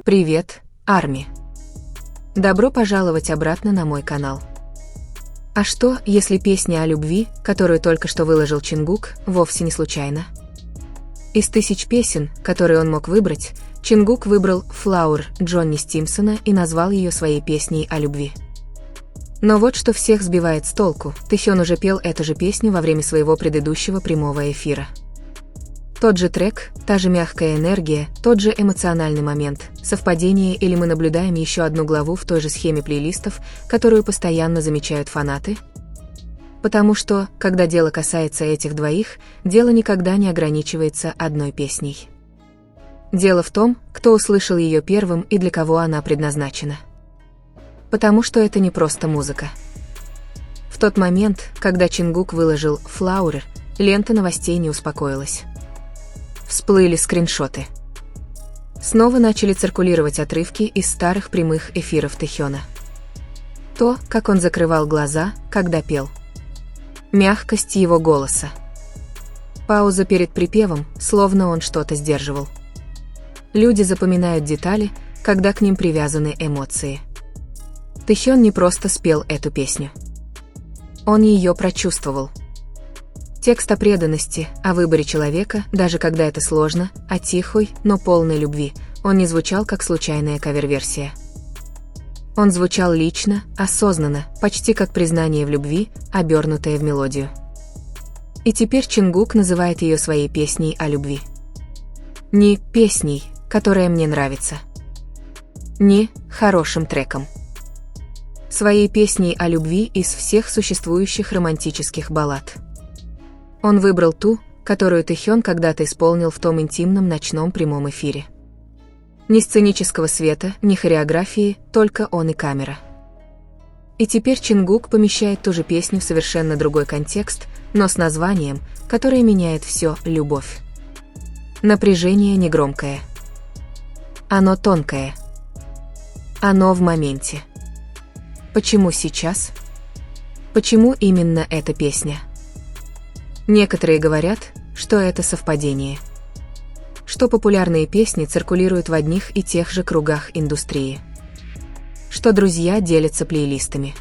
Привет, Арми. Добро пожаловать обратно на мой канал. А что, если песня о любви, которую только что выложил Чингук, вовсе не случайно? Из тысяч песен, которые он мог выбрать, Чингук выбрал «Flower» Джонни Стимсона и назвал ее своей песней о любви. Но вот что всех сбивает с толку, Тэхён уже пел эту же песню во время своего предыдущего прямого эфира. Тот же трек, та же мягкая энергия, тот же эмоциональный момент, совпадение или мы наблюдаем еще одну главу в той же схеме плейлистов, которую постоянно замечают фанаты? Потому что, когда дело касается этих двоих, дело никогда не ограничивается одной песней. Дело в том, кто услышал ее первым и для кого она предназначена. Потому что это не просто музыка. В тот момент, когда Чингук выложил «Flower», лента новостей не успокоилась. Всплыли скриншоты. Снова начали циркулировать отрывки из старых прямых эфиров Тэхёна. То, как он закрывал глаза, когда пел. Мягкость его голоса. Пауза перед припевом, словно он что-то сдерживал. Люди запоминают детали, когда к ним привязаны эмоции. Тэхён не просто спел эту песню. Он ее прочувствовал. Текст о преданности, о выборе человека, даже когда это сложно, о тихой, но полной любви, он не звучал как случайная кавер-версия. Он звучал лично, осознанно, почти как признание в любви, обернутое в мелодию. И теперь Чингук называет ее своей песней о любви. Не песней, которая мне нравится. Не хорошим треком. Своей песней о любви из всех существующих романтических баллад. Он выбрал ту, которую Тэхён когда-то исполнил в том интимном ночном прямом эфире. Ни сценического света, ни хореографии, только он и камера. И теперь Чингук помещает ту же песню в совершенно другой контекст, но с названием, которое меняет все – любовь. Напряжение негромкое. Оно тонкое. Оно в моменте. Почему сейчас? Почему именно эта песня? Некоторые говорят, что это совпадение. Что популярные песни циркулируют в одних и тех же кругах индустрии. Что друзья делятся плейлистами.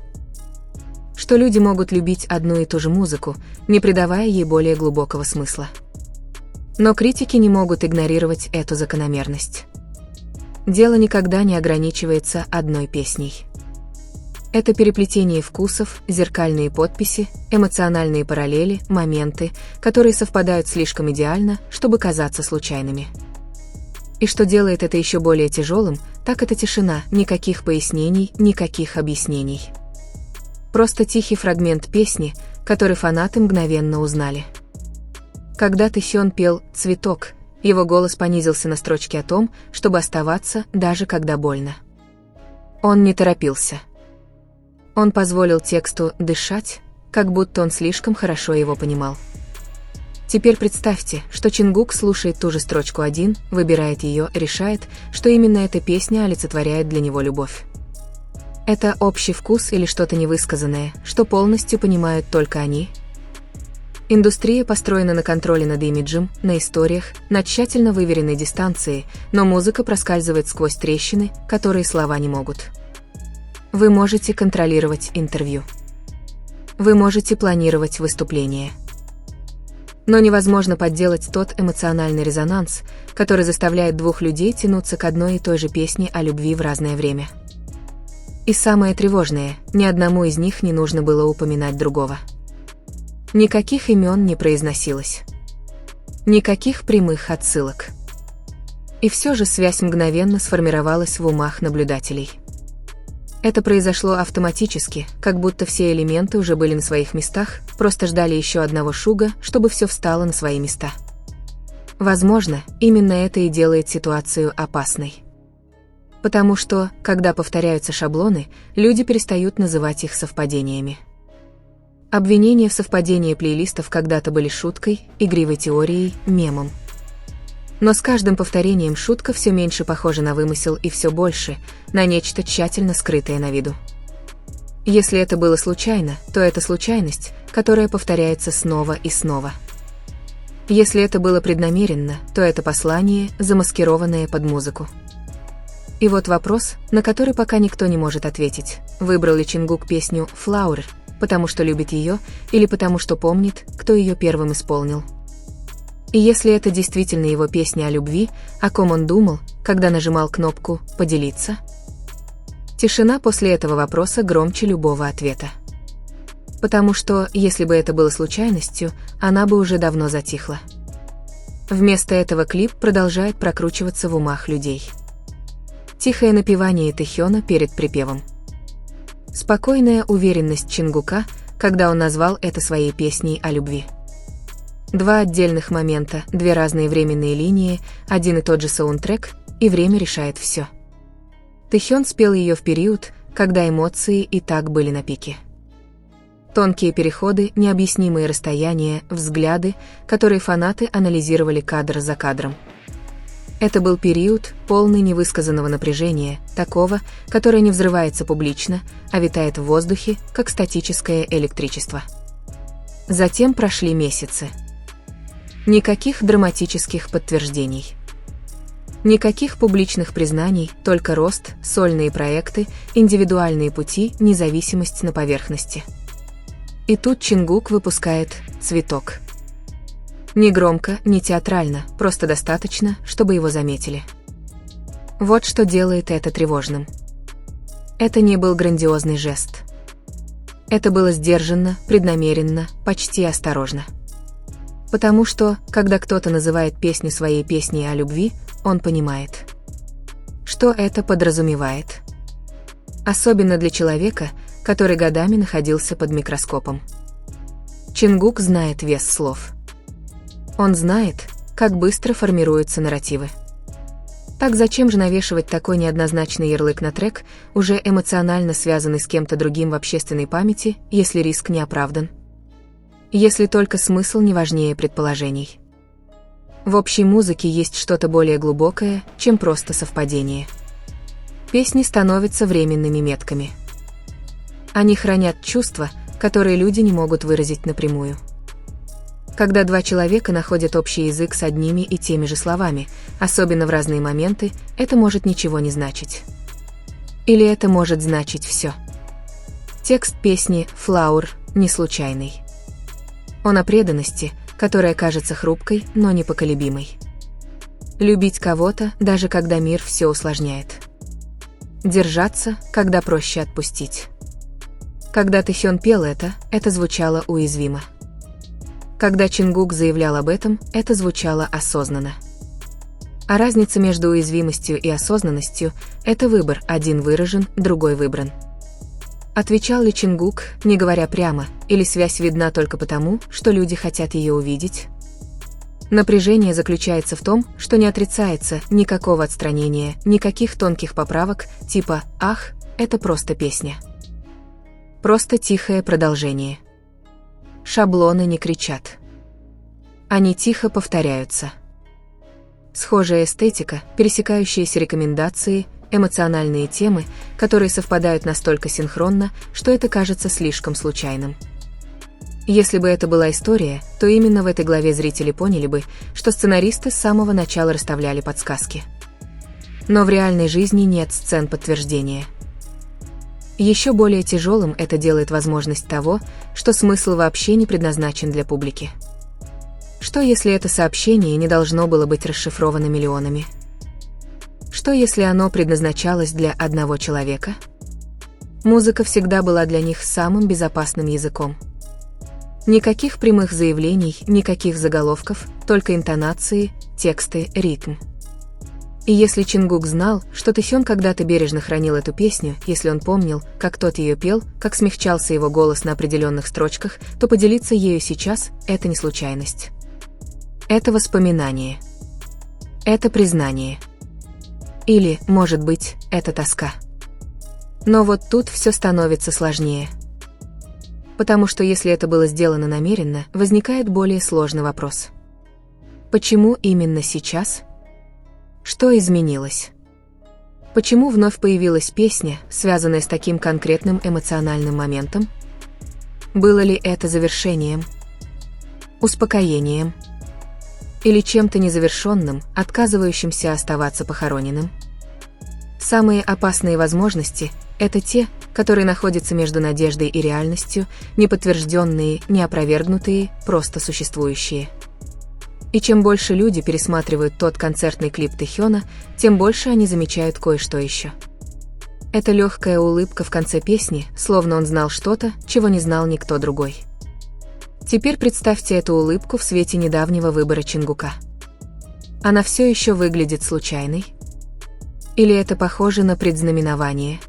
Что люди могут любить одну и ту же музыку, не придавая ей более глубокого смысла. Но критики не могут игнорировать эту закономерность. Дело никогда не ограничивается одной песней. Это переплетение вкусов, зеркальные подписи, эмоциональные параллели, моменты, которые совпадают слишком идеально, чтобы казаться случайными. И что делает это еще более тяжелым, так это тишина, никаких пояснений, никаких объяснений. Просто тихий фрагмент песни, который фанаты мгновенно узнали. Когда Тэхён пел «Цветок», его голос понизился на строчке о том, чтобы оставаться, даже когда больно. Он не торопился. Он позволил тексту дышать, как будто он слишком хорошо его понимал. Теперь представьте, что Чингук слушает ту же строчку один, выбирает ее, решает, что именно эта песня олицетворяет для него любовь. Это общий вкус или что-то невысказанное, что полностью понимают только они? Индустрия построена на контроле над имиджем, на историях, на тщательно выверенной дистанции, но музыка проскальзывает сквозь трещины, которые слова не могут. Вы можете контролировать интервью. Вы можете планировать выступление. Но невозможно подделать тот эмоциональный резонанс, который заставляет двух людей тянуться к одной и той же песне о любви в разное время. И самое тревожное, ни одному из них не нужно было упоминать другого. Никаких имен не произносилось. Никаких прямых отсылок. И все же связь мгновенно сформировалась в умах наблюдателей. Это произошло автоматически, как будто все элементы уже были на своих местах, просто ждали еще одного шуга, чтобы все встало на свои места. Возможно, именно это и делает ситуацию опасной. Потому что, когда повторяются шаблоны, люди перестают называть их совпадениями. Обвинения в совпадении плейлистов когда-то были шуткой, игривой теорией, мемом. Но с каждым повторением шутка все меньше похожа на вымысел и все больше на нечто тщательно скрытое на виду. Если это было случайно, то это случайность, которая повторяется снова и снова. Если это было преднамеренно, то это послание, замаскированное под музыку. И вот вопрос, на который пока никто не может ответить. Выбрал ли Чингук песню «Flower», потому что любит ее, или потому что помнит, кто ее первым исполнил? И если это действительно его песня о любви, о ком он думал, когда нажимал кнопку «Поделиться»? Тишина после этого вопроса громче любого ответа. Потому что, если бы это было случайностью, она бы уже давно затихла. Вместо этого клип продолжает прокручиваться в умах людей. Тихое напевание Тэхёна перед припевом. Спокойная уверенность Чингука, когда он назвал это своей песней о любви. Два отдельных момента, две разные временные линии, один и тот же саундтрек, и время решает все. Тэхён спел ее в период, когда эмоции и так были на пике. Тонкие переходы, необъяснимые расстояния, взгляды, которые фанаты анализировали кадр за кадром. Это был период, полный невысказанного напряжения, такого, которое не взрывается публично, а витает в воздухе, как статическое электричество. Затем прошли месяцы. Никаких драматических подтверждений. Никаких публичных признаний, только рост, сольные проекты, индивидуальные пути, независимость на поверхности. И тут Чингук выпускает «Цветок». Не громко, не театрально, просто достаточно, чтобы его заметили. Вот что делает это тревожным. Это не был грандиозный жест. Это было сдержанно, преднамеренно, почти осторожно. Потому что, когда кто-то называет песню своей песней о любви, он понимает, что это подразумевает. Особенно для человека, который годами находился под микроскопом. Чингук знает вес слов. Он знает, как быстро формируются нарративы. Так зачем же навешивать такой неоднозначный ярлык на трек, уже эмоционально связанный с кем-то другим в общественной памяти, если риск не оправдан? Если только смысл не важнее предположений. В общей музыке есть что-то более глубокое, чем просто совпадение. Песни становятся временными метками. Они хранят чувства, которые люди не могут выразить напрямую. Когда два человека находят общий язык с одними и теми же словами, особенно в разные моменты, это может ничего не значить. Или это может значить все. Текст песни «Flower» не случайный. Он о преданности, которая кажется хрупкой, но непоколебимой. Любить кого-то, даже когда мир все усложняет. Держаться, когда проще отпустить. Когда Тэхён пел это звучало уязвимо. Когда Чингук заявлял об этом, это звучало осознанно. А разница между уязвимостью и осознанностью – это выбор, один выражен, другой выбран. Отвечал ли Чингук, не говоря прямо, или связь видна только потому, что люди хотят ее увидеть? Напряжение заключается в том, что не отрицается никакого отстранения, никаких тонких поправок, типа «ах, это просто песня». Просто тихое продолжение. Шаблоны не кричат. Они тихо повторяются. Схожая эстетика, пересекающиеся рекомендации, эмоциональные темы, которые совпадают настолько синхронно, что это кажется слишком случайным. Если бы это была история, то именно в этой главе зрители поняли бы, что сценаристы с самого начала расставляли подсказки. Но в реальной жизни нет сцен подтверждения. Еще более тяжелым это делает возможность того, что смысл вообще не предназначен для публики. Что если это сообщение не должно было быть расшифровано миллионами? Что если оно предназначалось для одного человека? Музыка всегда была для них самым безопасным языком. Никаких прямых заявлений, никаких заголовков, только интонации, тексты, ритм. И если Чингук знал, что Тэхён когда-то бережно хранил эту песню, если он помнил, как тот ее пел, как смягчался его голос на определенных строчках, то поделиться ею сейчас – это не случайность. Это воспоминание. Это признание. Или, может быть, это тоска. Но вот тут все становится сложнее. Потому что если это было сделано намеренно, возникает более сложный вопрос. Почему именно сейчас? Что изменилось? Почему вновь появилась песня, связанная с таким конкретным эмоциональным моментом? Было ли это завершением? Успокоением? Или чем-то незавершенным, отказывающимся оставаться похороненным? Самые опасные возможности – это те, которые находятся между надеждой и реальностью, неподтвержденные, неопровергнутые, просто существующие. И чем больше люди пересматривают тот концертный клип Тэхёна, тем больше они замечают кое-что еще. Это легкая улыбка в конце песни, словно он знал что-то, чего не знал никто другой. Теперь представьте эту улыбку в свете недавнего выбора Чингука. Она все еще выглядит случайной? Или это похоже на предзнаменование?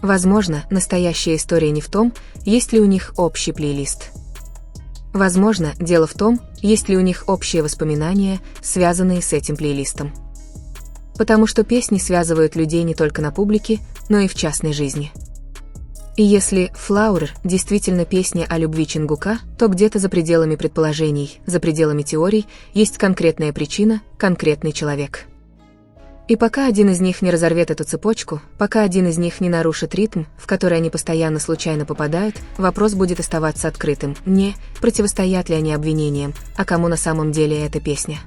Возможно, настоящая история не в том, есть ли у них общий плейлист. Возможно, дело в том, есть ли у них общие воспоминания, связанные с этим плейлистом. Потому что песни связывают людей не только на публике, но и в частной жизни. И если «Flower» действительно песня о любви Чингука, то где-то за пределами предположений, за пределами теорий, есть конкретная причина, конкретный человек. И пока один из них не разорвет эту цепочку, пока один из них не нарушит ритм, в который они постоянно случайно попадают, вопрос будет оставаться открытым. Не противостоят ли они обвинениям, а кому на самом деле эта песня.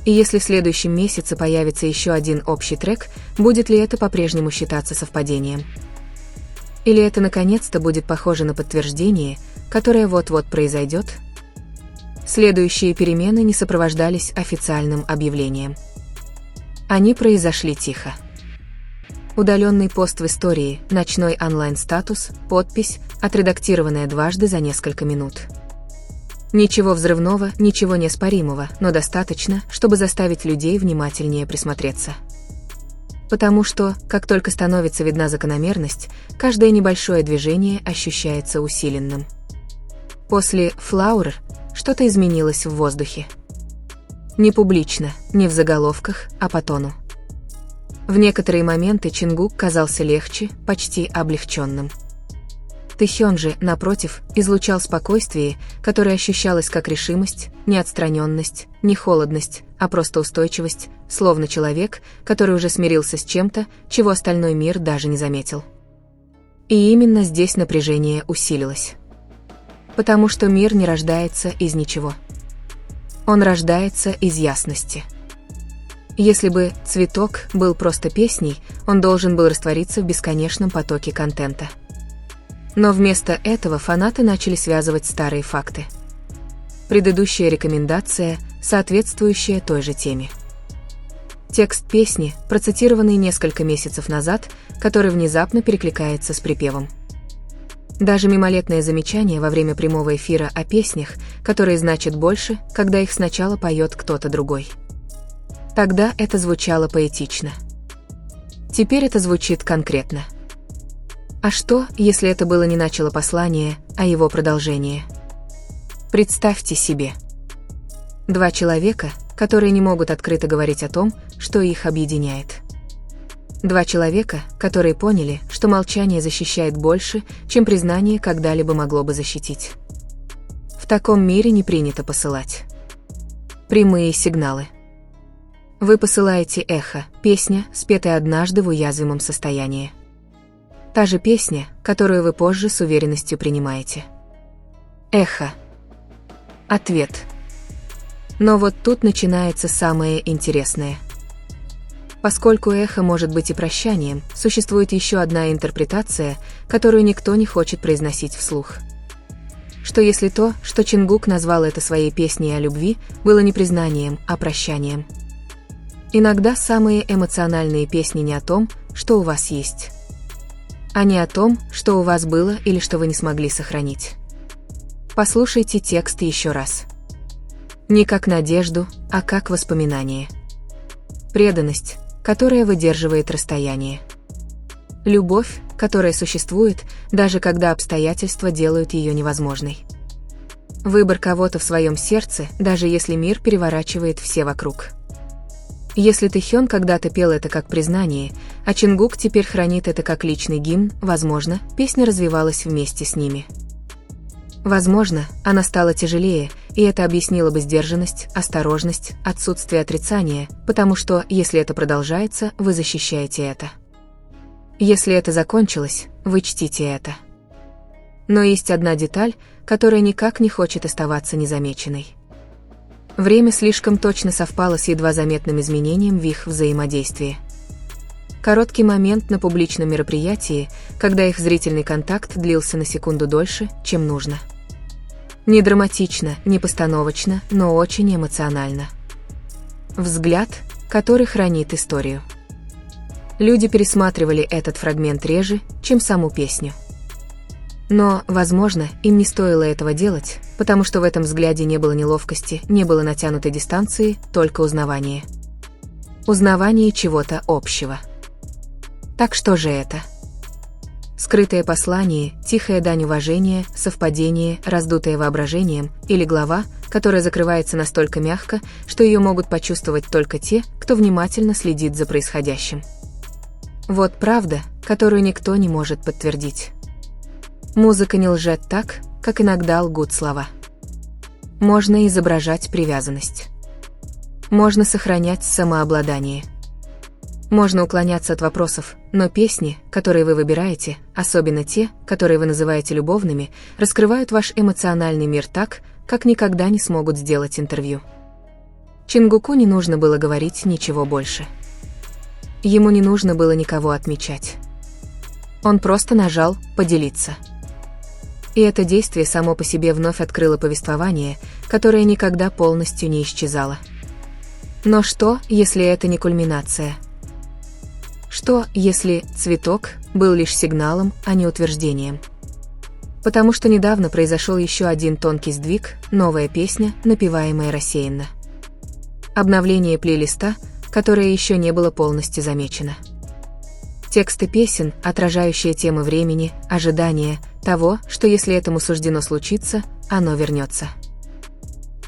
И если в следующем месяце появится еще один общий трек, будет ли это по-прежнему считаться совпадением? Или это наконец-то будет похоже на подтверждение, которое вот-вот произойдет? Следующие перемены не сопровождались официальным объявлением. Они произошли тихо. Удаленный пост в истории, ночной онлайн-статус, подпись, отредактированная дважды за несколько минут. Ничего взрывного, ничего неоспоримого, но достаточно, чтобы заставить людей внимательнее присмотреться. Потому что, как только становится видна закономерность, каждое небольшое движение ощущается усиленным. После «Flower» что-то изменилось в воздухе. Не публично, не в заголовках, а по тону. В некоторые моменты Чингук казался легче, почти облегченным. Тэхён же, напротив, излучал спокойствие, которое ощущалось как решимость, не отстраненность, не холодность, а просто устойчивость, словно человек, который уже смирился с чем-то, чего остальной мир даже не заметил. И именно здесь напряжение усилилось. Потому что мир не рождается из ничего. Он рождается из ясности. Если бы «Цветок» был просто песней, он должен был раствориться в бесконечном потоке контента. Но вместо этого фанаты начали связывать старые факты. Предыдущая рекомендация, соответствующая той же теме. Текст песни, процитированный несколько месяцев назад, который внезапно перекликается с припевом. Даже мимолетное замечание во время прямого эфира о песнях, которые значат больше, когда их сначала поет кто-то другой. Тогда это звучало поэтично. Теперь это звучит конкретно. А что, если это было не начало послания, а его продолжение? Представьте себе. Два человека, которые не могут открыто говорить о том, что их объединяет. Два человека, которые поняли, что молчание защищает больше, чем признание когда-либо могло бы защитить. В таком мире не принято посылать прямые сигналы. Вы посылаете эхо, песня, спетая однажды в уязвимом состоянии. Та же песня, которую вы позже с уверенностью принимаете. Эхо. Ответ. Но вот тут начинается самое интересное. Поскольку эхо может быть и прощанием, существует еще одна интерпретация, которую никто не хочет произносить вслух. Что если то, что Чингук назвал это своей песней о любви, было не признанием, а прощанием? Иногда самые эмоциональные песни не о том, что у вас есть, а не о том, что у вас было или что вы не смогли сохранить. Послушайте текст еще раз. Не как надежду, а как воспоминание. Преданность, которая выдерживает расстояние. Любовь, которая существует, даже когда обстоятельства делают ее невозможной. Выбор кого-то в своем сердце, даже если мир переворачивает все вокруг. Если Тэхён когда-то пел это как признание, а Чингук теперь хранит это как личный гимн, возможно, песня развивалась вместе с ними. Возможно, она стала тяжелее, и это объяснило бы сдержанность, осторожность, отсутствие отрицания, потому что, если это продолжается, вы защищаете это. Если это закончилось, вы чтите это. Но есть одна деталь, которая никак не хочет оставаться незамеченной. Время слишком точно совпало с едва заметным изменением в их взаимодействии. короткий момент на публичном мероприятии, когда их зрительный контакт длился на секунду дольше, чем нужно. Не драматично, не постановочно, но очень эмоционально. Взгляд, который хранит историю. Люди пересматривали этот фрагмент реже, чем саму песню. Но, возможно, им не стоило этого делать, потому что в этом взгляде не было неловкости, не было натянутой дистанции, только узнавание. Узнавание чего-то общего. Так что же это? Скрытое послание, тихая дань уважения, совпадение, раздутое воображением, или глава, которая закрывается настолько мягко, что ее могут почувствовать только те, кто внимательно следит за происходящим. Вот правда, которую никто не может подтвердить. Музыка не лжет так, как иногда лгут слова. Можно изображать привязанность. Можно сохранять самообладание. Можно уклоняться от вопросов, но песни, которые вы выбираете, особенно те, которые вы называете любовными, раскрывают ваш эмоциональный мир так, как никогда не смогут сделать интервью. Чингуку не нужно было говорить ничего больше. Ему не нужно было никого отмечать. Он просто нажал «Поделиться». И это действие само по себе вновь открыло повествование, которое никогда полностью не исчезало. Но что, если это не кульминация? Что, если «Цветок» был лишь сигналом, а не утверждением? Потому что недавно произошел еще один тонкий сдвиг, новая песня, напеваемая рассеянно. Обновление плейлиста, которое еще не было полностью замечено. Тексты песен, отражающие темы времени, ожидания, того, что если этому суждено случиться, оно вернется.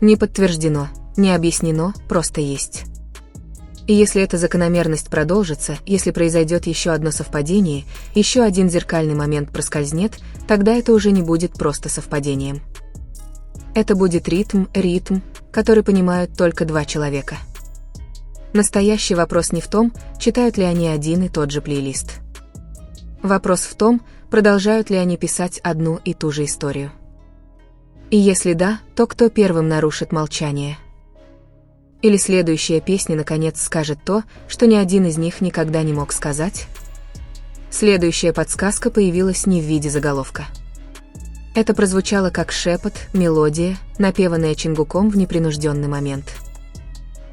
Не подтверждено, не объяснено, просто есть. И если эта закономерность продолжится, если произойдет еще одно совпадение, еще один зеркальный момент проскользнет, тогда это уже не будет просто совпадением. Это будет ритм, который понимают только два человека. Настоящий вопрос не в том, читают ли они один и тот же плейлист. Вопрос в том, продолжают ли они писать одну и ту же историю. И если да, то кто первым нарушит молчание? Или следующая песня наконец скажет то, что ни один из них никогда не мог сказать? Следующая подсказка появилась не в виде заголовка. Это прозвучало как шепот, мелодия, напеванная Чингуком в непринужденный момент.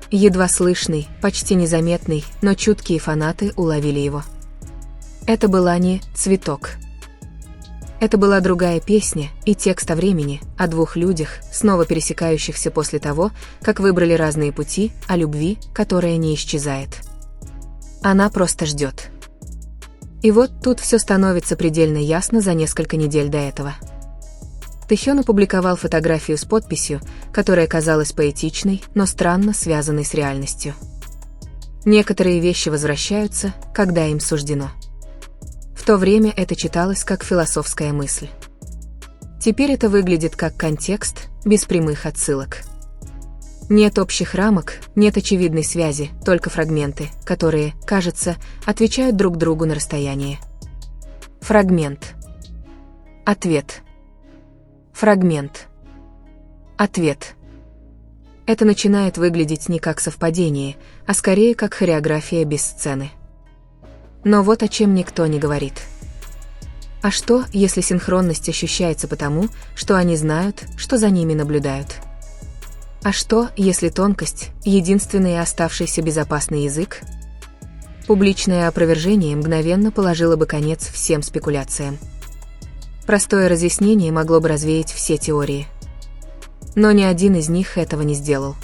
Едва слышный, почти незаметный, но чуткие фанаты уловили его. Это была не «Цветок». Это была другая песня и текст о времени, о двух людях, снова пересекающихся после того, как выбрали разные пути, о любви, которая не исчезает. Она просто ждет. И вот тут все становится предельно ясно за несколько недель до этого. Тэхён опубликовал фотографию с подписью, которая казалась поэтичной, но странно связанной с реальностью. Некоторые вещи возвращаются, когда им суждено. В то время это читалось как философская мысль. Теперь это выглядит как контекст, без прямых отсылок. Нет общих рамок, нет очевидной связи, только фрагменты, которые, кажется, отвечают друг другу на расстоянии. Фрагмент. Ответ. Фрагмент. Ответ. Это начинает выглядеть не как совпадение, а скорее как хореография без сцены. Но вот о чем никто не говорит. А что, если синхронность ощущается потому, что они знают, что за ними наблюдают? А что, если тонкость – единственный оставшийся безопасный язык? Публичное опровержение мгновенно положило бы конец всем спекуляциям. Простое разъяснение могло бы развеять все теории. Но ни один из них этого не сделал.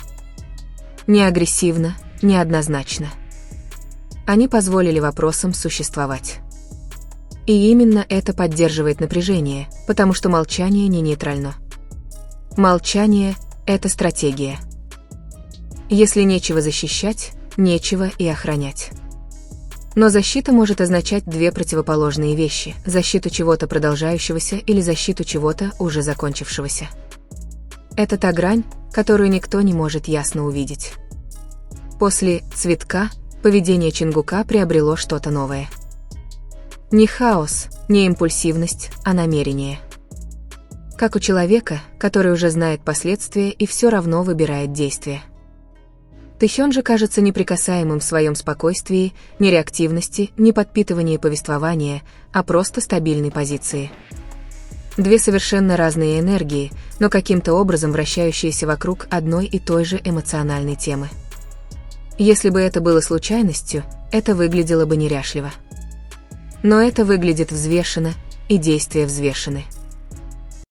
Ни агрессивно, ни однозначно. Они позволили вопросам существовать. И именно это поддерживает напряжение, потому что молчание не нейтрально. Молчание – это стратегия. Если нечего защищать, нечего и охранять. Но защита может означать две противоположные вещи – защиту чего-то продолжающегося или защиту чего-то уже закончившегося. Это та грань, которую никто не может ясно увидеть. После «Цветка» поведение Чингука приобрело что-то новое. Не хаос, не импульсивность, а намерение. Как у человека, который уже знает последствия и все равно выбирает действие. Тэхён же кажется неприкасаемым в своем спокойствии, ни реактивности, ни подпитывании повествования, а просто стабильной позиции. Две совершенно разные энергии, но каким-то образом вращающиеся вокруг одной и той же эмоциональной темы. Если бы это было случайностью, это выглядело бы неряшливо. Но это выглядит взвешенно, и действия взвешены.